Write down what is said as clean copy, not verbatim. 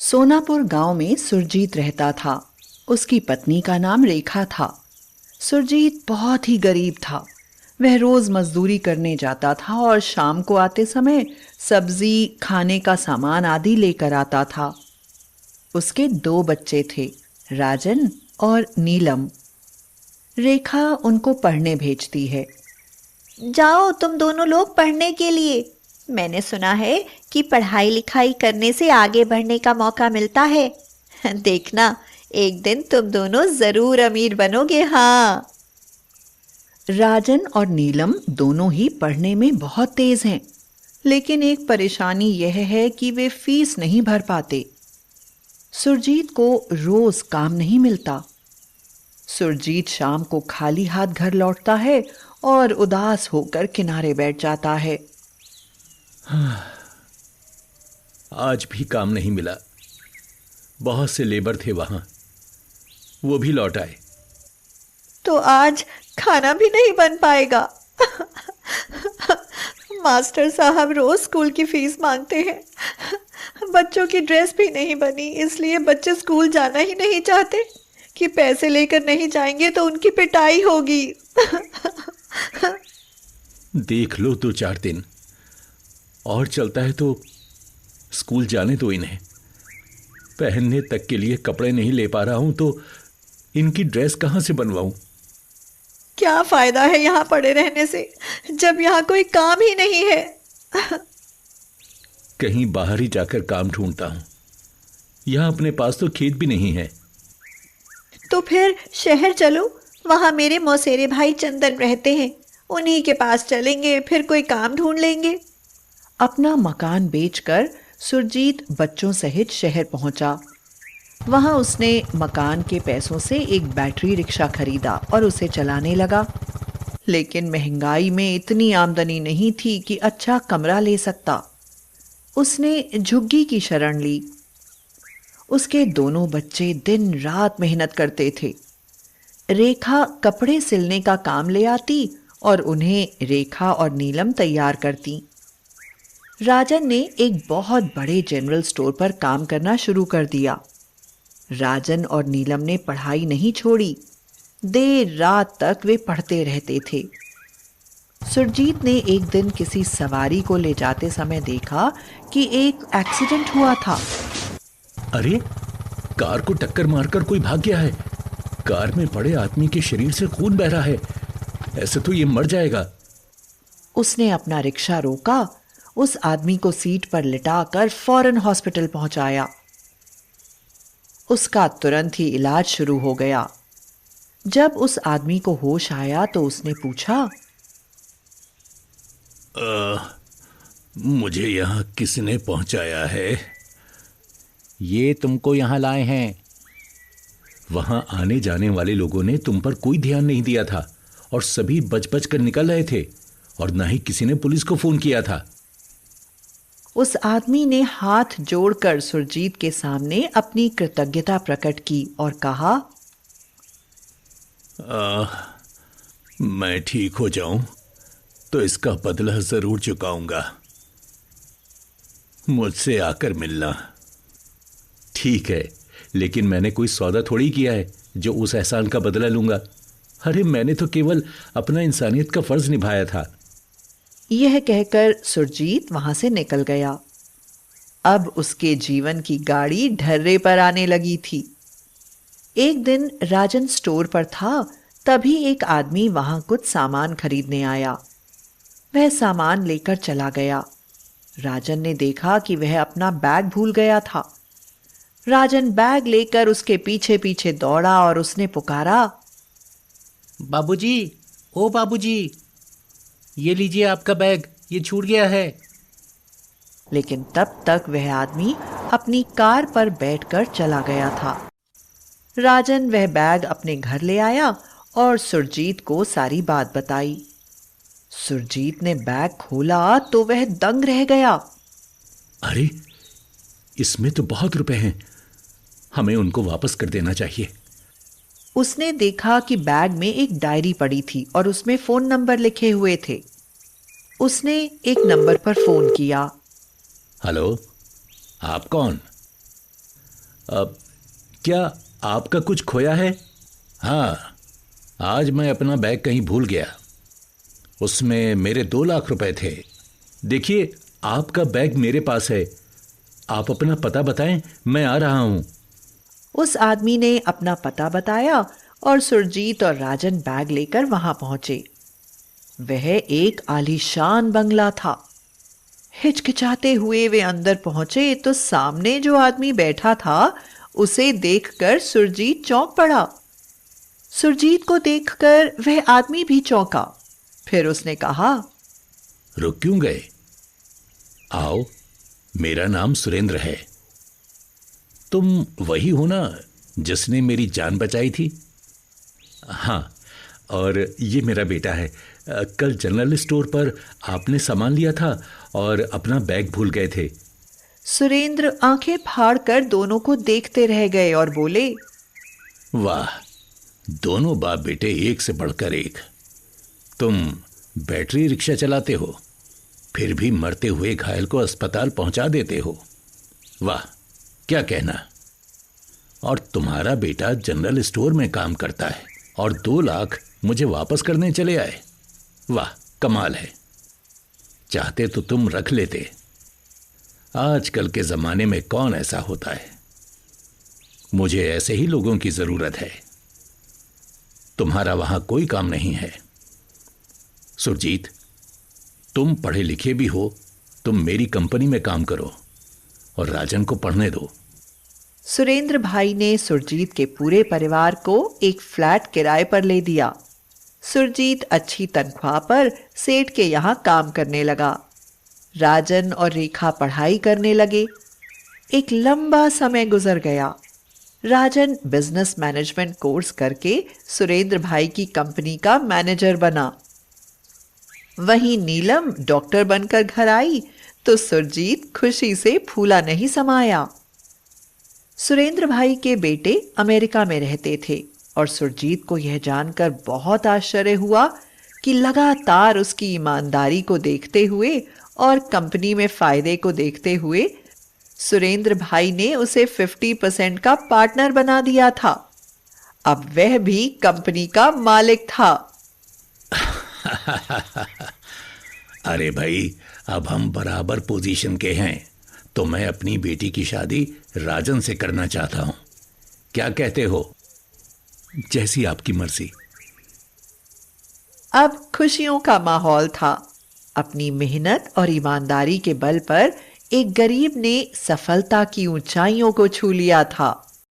सोनापुर गांव में सुरजीत रहता था। उसकी पत्नी का नाम रेखा था। सुरजीत बहुत ही गरीब था। वह रोज मजदूरी करने जाता था और शाम को आते समय सब्जी, खाने का सामान आदि लेकर आता था। उसके 2 बच्चे थे, राजन और नीलम। रेखा उनको पढ़ने भेजती है। जाओ तुम दोनों लोग पढ़ने के लिए। मैंने सुना है कि पढ़ाई लिखाई करने से आगे बढ़ने का मौका मिलता है। देखना, एक दिन तुम दोनों जरूर अमीर बनोगे। हाँ। राजन और नीलम दोनों ही पढ़ने में बहुत तेज हैं, लेकिन एक परेशानी यह है कि वे फीस नहीं भर पाते। सुरजीत को रोज काम नहीं मिलता। सुरजीत शाम को खाली हाथ घर लौटता है और उदास होकर किनारे बैठ जाता है। आज भी काम नहीं मिला। बहुत से लेबर थे वहां, वो भी लौट आए। तो आज खाना भी नहीं बन पाएगा। मास्टर साहब रोज स्कूल की फीस मांगते हैं। बच्चों की ड्रेस भी नहीं बनी, इसलिए बच्चे स्कूल जाना ही नहीं चाहते कि पैसे लेकर नहीं जाएंगे तो उनकी पिटाई होगी। देख लो 2-4 दिन और चलता है तो स्कूल जाने दो इन्हें। पहनने तक के लिए कपड़े नहीं ले पा रहा हूं तो इनकी ड्रेस कहां से बनवाऊं। क्या फायदा है यहाँ पड़े रहने से, जब यहाँ कोई काम ही नहीं है। कहीं बाहर ही जाकर काम ढूंढता हूं। यहां अपने पास तो खेत भी नहीं है। तो फिर शहर चलो, वहां मेरे मौसेरे भाई चंदन रहते हैं, उन्हीं के पास चलेंगे, फिर कोई काम ढूंढ लेंगे। अपना मकान बेचकर सुरजीत बच्चों सहित शहर पहुंचा। वहां उसने मकान के पैसों से एक बैटरी रिक्शा खरीदा और उसे चलाने लगा। लेकिन महंगाई में इतनी आमदनी नहीं थी कि अच्छा कमरा ले सकता। उसने झुग्गी की शरण ली। उसके दोनों बच्चे दिन रात मेहनत करते थे। रेखा कपड़े सिलने का काम ले आती और उन्हें रेखा और नीलम तैयार करती। राजन ने एक बहुत बड़े जनरल स्टोर पर काम करना शुरू कर दिया। राजन और नीलम ने पढ़ाई नहीं छोड़ी। देर रात तक वे पढ़ते रहते थे। सुरजीत ने एक दिन किसी सवारी को ले जाते समय देखा कि एक एक्सीडेंट हुआ था। अरे, कार को टक्कर मारकर कोई भाग गया है। कार में पड़े आदमी के शरीर से खून बह रहा है। ऐसे तो ये मर जाएगा। उसने अपना रिक्शा रोका, उस आदमी को सीट पर लिटाकर फौरन हॉस्पिटल पहुंचाया। उसका तुरंत ही इलाज शुरू हो गया। जब उस आदमी को होश आया तो उसने पूछा, मुझे यहाँ किसने पहुंचाया है? ये तुमको यहाँ लाए हैं। वहां आने जाने वाले लोगों ने तुम पर कोई ध्यान नहीं दिया था और सभी बच बच कर निकल रहे थे और ना ही किसी ने पुलिस को फोन किया था। उस आदमी ने हाथ जोड़कर सुरजीत के सामने अपनी कृतज्ञता प्रकट की और कहा, मैं ठीक हो जाऊं तो इसका बदला जरूर चुकाऊंगा। मुझसे आकर मिलना। ठीक है, लेकिन मैंने कोई सौदा थोड़ी किया है जो उस एहसान का बदला लूंगा। अरे, मैंने तो केवल अपना इंसानियत का फर्ज निभाया था। यह कहकर सुरजीत वहां से निकल गया। अब उसके जीवन की गाड़ी ढर्रे पर आने लगी थी। एक दिन राजन स्टोर पर था, तभी एक आदमी वहां कुछ सामान खरीदने आया। वह सामान लेकर चला गया। राजन ने देखा कि वह अपना बैग भूल गया था। राजन बैग लेकर उसके पीछे पीछे दौड़ा और उसने पुकारा, बाबूजी, ओ बाबूजी, ये लीजिए आपका बैग, ये छूट गया है। लेकिन तब तक वह आदमी अपनी कार पर बैठकर चला गया था। राजन वह बैग अपने घर ले आया और सुरजीत को सारी बात बताई। सुरजीत ने बैग खोला तो वह दंग रह गया। अरे, इसमें तो बहुत रुपए हैं। हमें उनको वापस कर देना चाहिए। उसने देखा कि बैग में एक डायरी पड़ी थी और उसमें फोन नंबर लिखे हुए थे। उसने एक नंबर पर फोन किया। हेलो, आप कौन? अब क्या आपका कुछ खोया है? हाँ, आज मैं अपना बैग कहीं भूल गया। उसमें मेरे 2 लाख रुपए थे। देखिए, आपका बैग मेरे पास है। आप अपना पता बताएं, मैं आ रहा हूं। उस आदमी ने अपना पता बताया और सुरजीत और राजन बैग लेकर वहां पहुंचे। वह एक आलीशान बंगला था। हिचकिचाते हुए वे अंदर पहुंचे तो सामने जो आदमी बैठा था उसे देखकर सुरजीत चौंक पड़ा। सुरजीत को देखकर वह आदमी भी चौंका। फिर उसने कहा, रुक क्यों गए? आओ, मेरा नाम सुरेंद्र है। तुम वही हो ना जिसने मेरी जान बचाई थी? हाँ, और ये मेरा बेटा है। कल जनरल स्टोर पर आपने सामान लिया था और अपना बैग भूल गए थे। सुरेंद्र आंखें फाड़कर दोनों को देखते रह गए और बोले, वाह, दोनों बाप बेटे एक से बढ़कर एक। तुम बैटरी रिक्शा चलाते हो, फिर भी मरते हुए घायल को अस्पताल पहुंचा देते हो। वाह, क्या कहना। और तुम्हारा बेटा जनरल स्टोर में काम करता है और 2 लाख मुझे वापस करने चले आए। वाह, कमाल है। चाहते तो तुम रख लेते। आजकल के जमाने में कौन ऐसा होता है। मुझे ऐसे ही लोगों की जरूरत है। तुम्हारा वहां कोई काम नहीं है। सुरजीत, तुम पढ़े लिखे भी हो, तुम मेरी कंपनी में काम करो और राजन को पढ़ने दो। सुरेंद्र भाई ने सुरजीत के पूरे परिवार को एक फ्लैट किराए पर ले दिया। सुरजीत अच्छी तनख्वाह पर सेठ के यहाँ काम करने लगा। राजन और रेखा पढ़ाई करने लगे। एक लंबा समय गुजर गया। राजन बिजनेस मैनेजमेंट कोर्स करके सुरेंद्र भाई की कंपनी का मैनेजर बना। वहीं नीलम डॉक्टर बनकर घर आई तो सुरजीत खुशी से फूला नहीं समाया। सुरेंद्र भाई के बेटे अमेरिका में रहते थे और सुरजीत को यह जानकर बहुत आश्चर्य हुआ कि लगातार उसकी ईमानदारी को देखते हुए और कंपनी में फायदे को देखते हुए सुरेंद्र भाई ने उसे 50% का पार्टनर बना दिया था। अब वह भी कंपनी का मालिक था। अरे भाई, अब हम बराबर पोजीशन के हैं, तो मैं अपनी बेटी की शादी राजन से करना चाहता हूं। क्या कहते हो? जैसी आपकी मर्जी। अब खुशियों का माहौल था। अपनी मेहनत और ईमानदारी के बल पर एक गरीब ने सफलता की ऊंचाइयों को छू लिया था।